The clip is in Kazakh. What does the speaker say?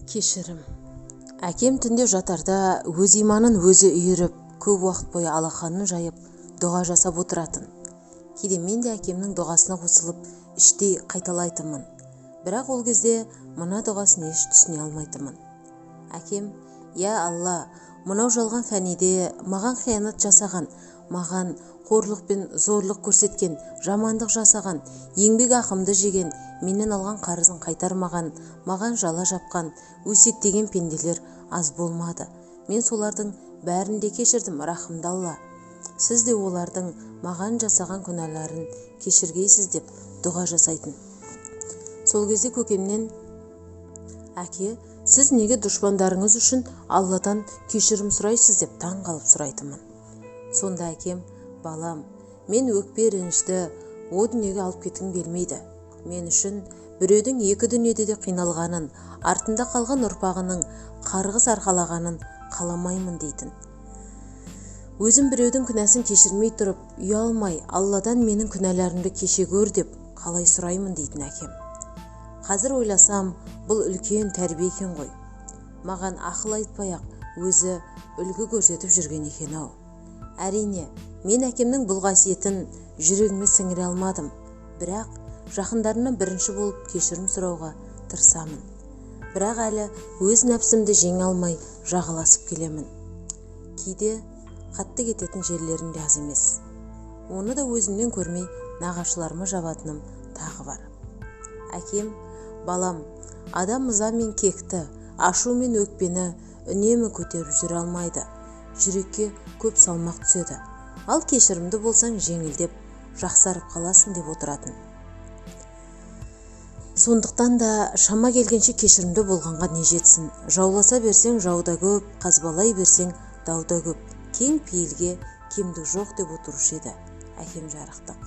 Кешірім. Әкем түнде жатарда өз иманын өзі үйіріп, көп уақыт бойы алақанын жайып, дұға жасап отыратын. Кейде мен де әкемнің дұғасына қосылып, іштей қайталайтынмын. Бірақ ол кезде мына дұғасын еш түсіне алмайтынмын. Әкем, я Алла, мынау жалған фәниде маған қиянат жасаған, маған қорлық пен зорлық көрсеткен, жамандық жасаған, еңбек ақымды жеген, менен алған қарызын қайтармаған, маған жала жапқан, өсектеген пенделер аз болмады. Мен солардың бәрін де кешірдім, рахымды Алла. Сіз де олардың маған жасаған күнәларын кешіргейсіз деп дұға жасайтын. Сол кезде көкемнен, әке, сіз неге дұшпандарыңыз үшін Алладан кешірім сұрайсыз деп таң қалып сұрайтынмын. Сонда әкем, балам, мен өкпе ренішті о дүниеге алып кеткім келмейді. Мен үшін біреудің екі дүниеде де қиналғанын, артында қалған ұрпағының қарғыс арқалағанын қаламаймын дейтін. Өзім біреудің күнәсін кешірмей тұрып, ұялмай, Алладан менің күнәларымды кеше көр деп қалай сұраймын дейтін әкем. Қазір ойласам, бұл үлкен тәрбие екен ғой. Маған ақыл айтпай-ақ өзі үлгі көрсетіп жүрген екен-ау. Әрине, мен әкемнің бұл қасиетін жүрегіме сіңіре алмадым, бірақ жақындарымнан бірінші болып кешірім сұрауға тырысамын. Бірақ әлі өз нәпсімді жеңе алмай жағаласып келемін. Кейде қатты кететін жерлерім де аз емес. Оны да өзімнен көрмей нағашыларыма жабатыным тағы бар. Әкем, балам, адам ыза мен кекті, ашу мен өкпені үнемі көтеріп жүре алмайды. Жүрекке көп салмақ түседі. Ал кешірімді болсаң жеңілдеп, жақсарып қаласың деп отыратын. Сондықтан да шама келгенше кешірімді болғанға не жетсін. Жауласа берсең жауда көп, қазбалай берсең дауда көп. Кең пейілге кемдік жоқ деп отырушы еді әкем жарықтық.